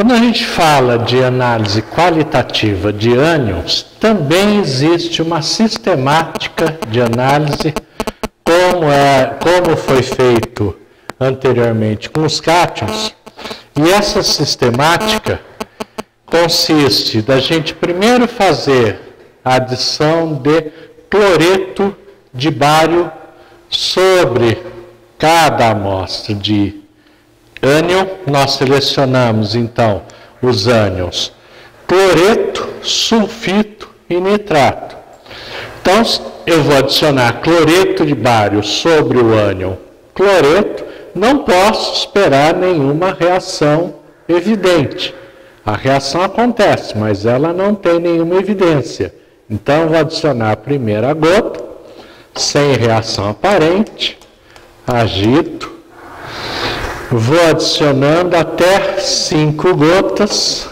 Quando a gente fala de análise qualitativa de ânions, também existe uma sistemática de análise, como foi feito anteriormente com os cátions. E essa sistemática consiste da gente primeiro fazer a adição de cloreto de bário sobre cada amostra de ânion. Nós selecionamos então os ânions cloreto, sulfito e nitrato. Então eu vou adicionar cloreto de bário sobre o ânion cloreto, não posso esperar nenhuma reação evidente. A reação acontece, mas ela não tem nenhuma evidência. Então, vou adicionar a primeira gota, sem reação aparente, agito, vou adicionando até 5 gotas,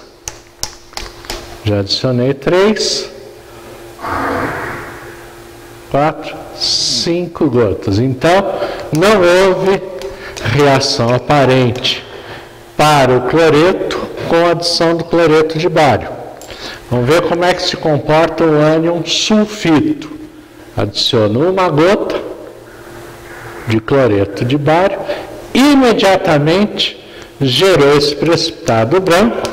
já adicionei 3, 4, 5 gotas. Então, não houve reação aparente para o cloreto com a adição do cloreto de bário. Vamos ver como é que se comporta o ânion sulfito. Adiciono uma gota de cloreto de bário, imediatamente gerou esse precipitado branco.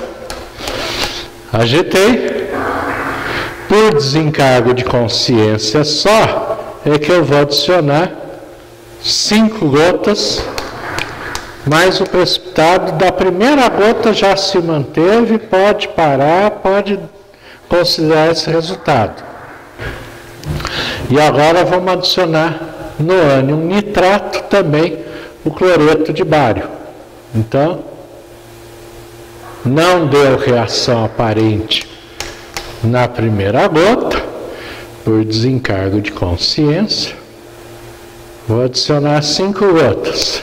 Agitei. Por desencargo de consciência só, é que eu vou adicionar 5 gotas, mas o precipitado da primeira gota já se manteve, pode parar, pode considerar esse resultado. E agora vamos adicionar no ânion nitrato também o cloreto de bário. Então, não deu reação aparente na primeira gota, por desencargo de consciência. Vou adicionar 5 gotas.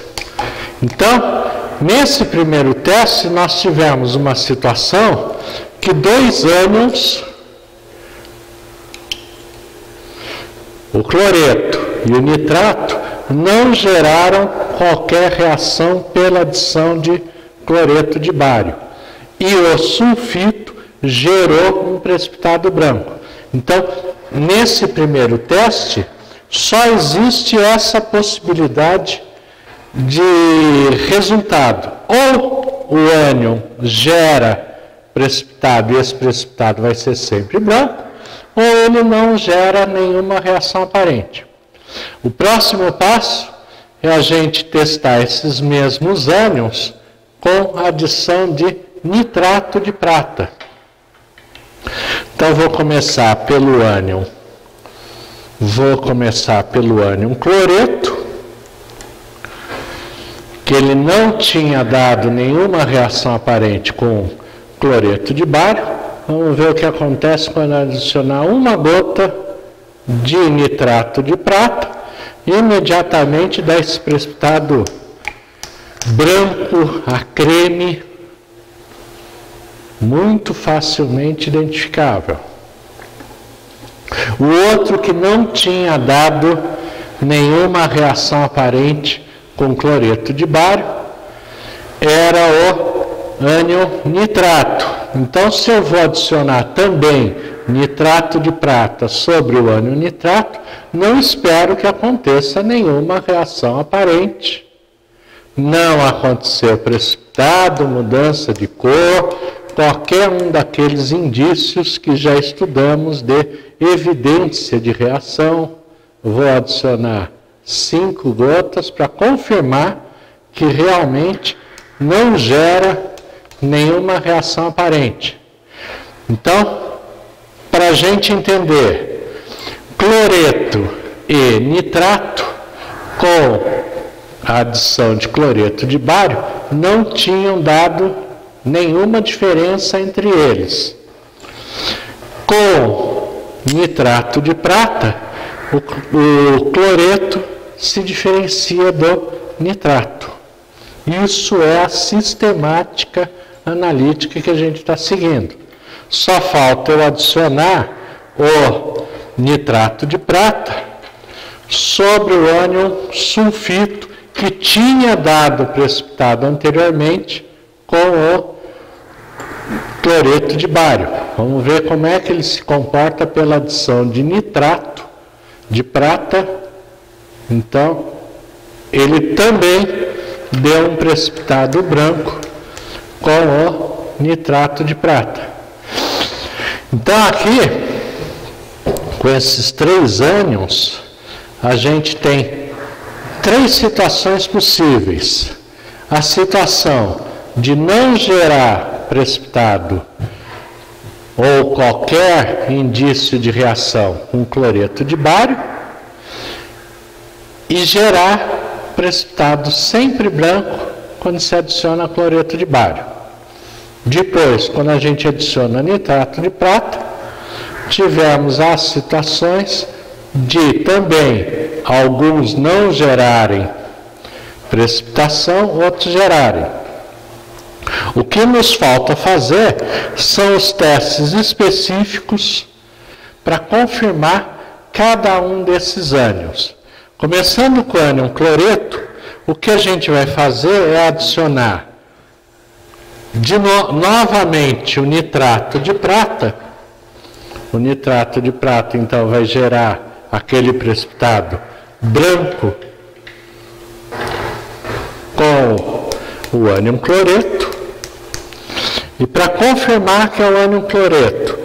Então, nesse primeiro teste, nós tivemos uma situação que 2 ânions, o cloreto e o nitrato, não geraram qualquer reação pela adição de cloreto de bário. E o sulfito gerou um precipitado branco. Então, nesse primeiro teste, só existe essa possibilidade de resultado. Ou o ânion gera precipitado e esse precipitado vai ser sempre branco, ou ele não gera nenhuma reação aparente. O próximo passo é a gente testar esses mesmos ânions com a adição de nitrato de prata. Então vou começar pelo ânion. Vou começar pelo ânion cloreto, que ele não tinha dado nenhuma reação aparente com cloreto de bário. Vamos ver o que acontece quando adicionar uma gota de nitrato de prata. Imediatamente dá esse precipitado branco a creme, muito facilmente identificável. O outro que não tinha dado nenhuma reação aparente com cloreto de bário era o ânion nitrato. Então, se eu vou adicionar também nitrato de prata sobre o ânion nitrato, não espero que aconteça nenhuma reação aparente. Não aconteceu precipitado, mudança de cor, qualquer um daqueles indícios que já estudamos de evidência de reação. Vou adicionar 5 gotas para confirmar que realmente não gera nenhuma reação aparente. Então, para a gente entender, cloreto e nitrato com a adição de cloreto de bário não tinham dado nenhuma diferença entre eles. Com nitrato de prata, o cloreto se diferencia do nitrato. Isso é a sistemática analítica que a gente está seguindo. Só falta eu adicionar o nitrato de prata sobre o ânion sulfito, que tinha dado precipitado anteriormente com o cloreto de bário. Vamos ver como é que ele se comporta pela adição de nitrato de prata. Então, ele também deu um precipitado branco com o nitrato de prata. Então, aqui, com esses 3 ânions, a gente tem 3 situações possíveis. A situação de não gerar precipitado ou qualquer indício de reação com cloreto de bário e gerar precipitado sempre branco quando se adiciona cloreto de bário. Depois, quando a gente adiciona nitrato de prata, tivemos as situações de também alguns não gerarem precipitação, outros gerarem. O que nos falta fazer são os testes específicos para confirmar cada um desses ânions. Começando com o ânion cloreto, o que a gente vai fazer é adicionar novamente o nitrato de prata. O nitrato de prata, então, vai gerar aquele precipitado branco com o ânion cloreto. E para confirmar que é o ânion cloreto,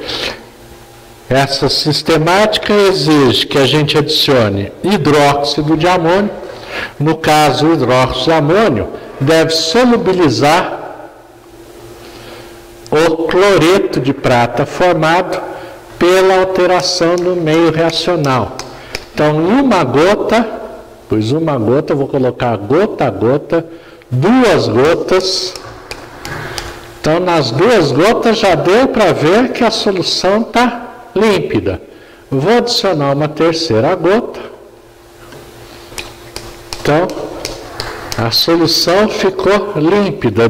essa sistemática exige que a gente adicione hidróxido de amônio. No caso, o hidróxido de amônio deve solubilizar o cloreto de prata formado pela alteração no meio reacional. Então, em uma gota, eu vou colocar gota a gota, 2 gotas. Então, nas 2 gotas já deu para ver que a solução está límpida. Vou adicionar uma 3ª gota. Então, a solução ficou límpida.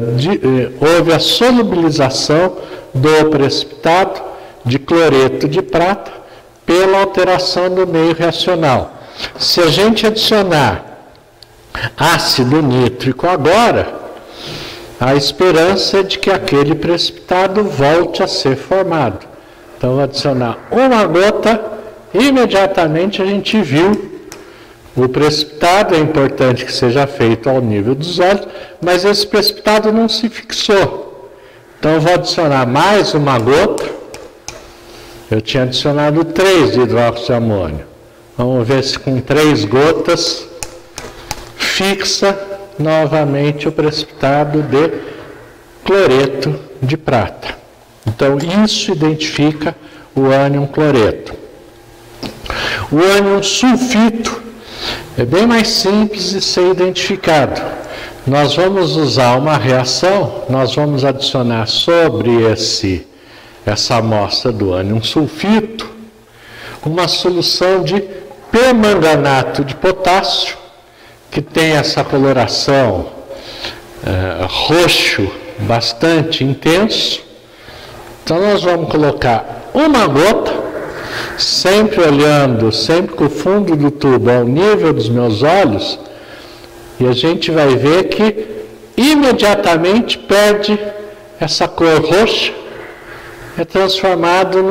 Houve a solubilização do precipitado de cloreto de prata pela alteração do meio reacional. Se a gente adicionar ácido nítrico agora, a esperança é de que aquele precipitado volte a ser formado. Então, vou adicionar uma gota, imediatamente a gente viu o precipitado. É importante que seja feito ao nível dos olhos, mas esse precipitado não se fixou. Então, vou adicionar mais uma gota. Eu tinha adicionado 3 de hidróxido de amônio. Vamos ver se com 3 gotas fixa novamente o precipitado de cloreto de prata. Então, isso identifica o ânion cloreto. O ânion sulfito é bem mais simples de ser identificado. Nós vamos usar uma reação, nós vamos adicionar sobre essa amostra do ânion sulfito uma solução de permanganato de potássio, que tem essa coloração roxo bastante intenso. Então, nós vamos colocar uma gota, sempre olhando, sempre com o fundo do tubo ao nível dos meus olhos, e a gente vai ver que imediatamente perde essa cor roxa, é transformado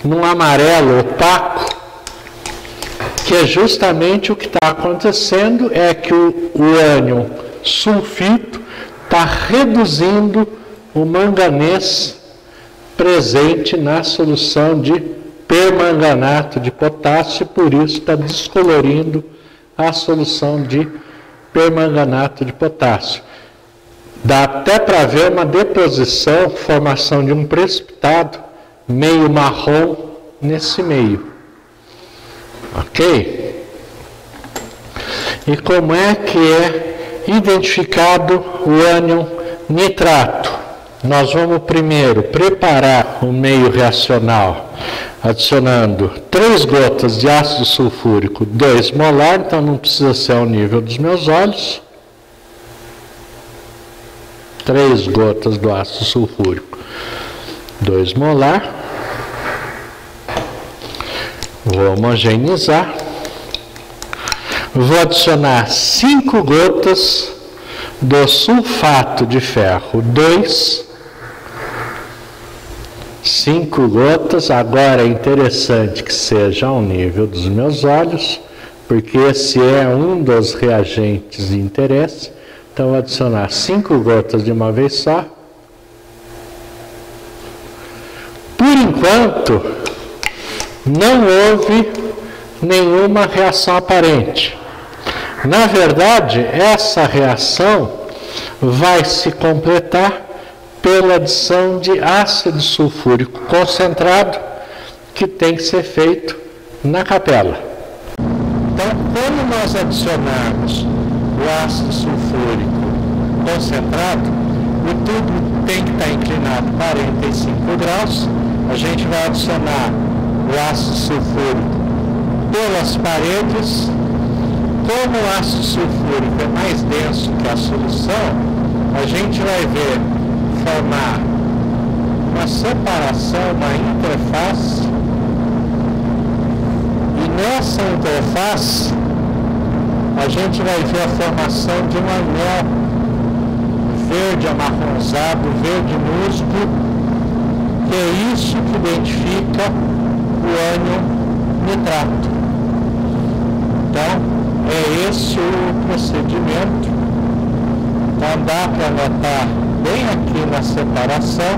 num amarelo opaco, que é justamente o que está acontecendo, é que o ânion sulfito está reduzindo o manganês presente na solução de permanganato de potássio, e por isso está descolorindo a solução de permanganato de potássio. Dá até para ver uma deposição, formação de um precipitado meio marrom nesse meio. Ok? E como é que é identificado o ânion nitrato? Nós vamos primeiro preparar o meio reacional adicionando 3 gotas de ácido sulfúrico 2 molar, então não precisa ser ao nível dos meus olhos. 3 gotas do ácido sulfúrico 2 molar. Vou homogeneizar. Vou adicionar 5 gotas do sulfato de ferro 2. 5 gotas. Agora é interessante que seja ao nível dos meus olhos, porque esse é um dos reagentes de interesse. Então, vou adicionar 5 gotas de uma vez só. Por enquanto, não houve nenhuma reação aparente. Na verdade, essa reação vai se completar pela adição de ácido sulfúrico concentrado, que tem que ser feito na capela. Então, quando nós adicionarmos o ácido sulfúrico concentrado, o tubo tem que estar inclinado 45 graus. A gente vai adicionar o ácido sulfúrico pelas paredes. Como o ácido sulfúrico é mais denso que a solução, a gente vai ver formar uma separação, uma interface, e nessa interface a gente vai ver a formação de um anel verde amarronzado, verde musgo, que é isso que identifica o ânion nitrato. Então, é esse o procedimento. Então, dá para notar bem aqui na separação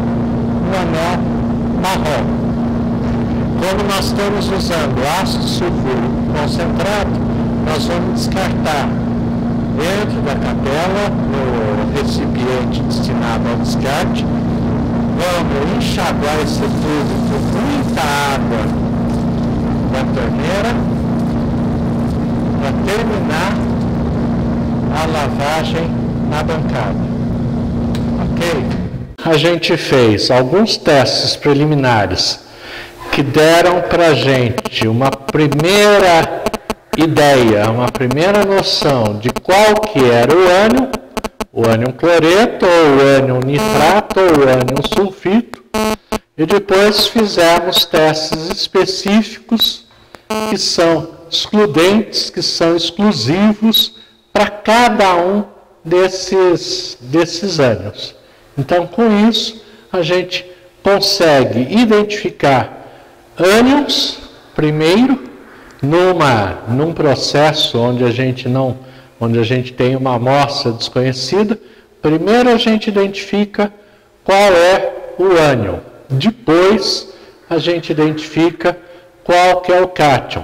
um anel marrom. Como nós estamos usando ácido sulfúrico concentrado, nós vamos descartar dentro da capela, no recipiente destinado ao descarte. Vamos enxaguar esse tubo com muita água da torneira para terminar a lavagem na bancada. Ok? A gente fez alguns testes preliminares que deram para a gente uma primeira ideia, uma primeira noção de qual que era o ânion cloreto, ou o ânion nitrato, ou o ânion sulfito, e depois fizemos testes específicos que são excludentes, que são exclusivos para cada um desses ânions. Então, com isso, a gente consegue identificar ânions, primeiro, num processo onde a gente tem uma amostra desconhecida. Primeiro a gente identifica qual é o ânion. Depois a gente identifica qual que é o cátion.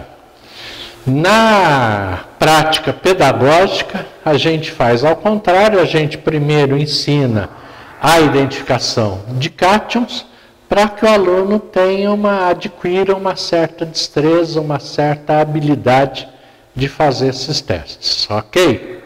Na prática pedagógica, a gente faz ao contrário. A gente primeiro ensina a identificação de cátions, para que o aluno adquira uma certa destreza, uma certa habilidade de fazer esses testes, ok?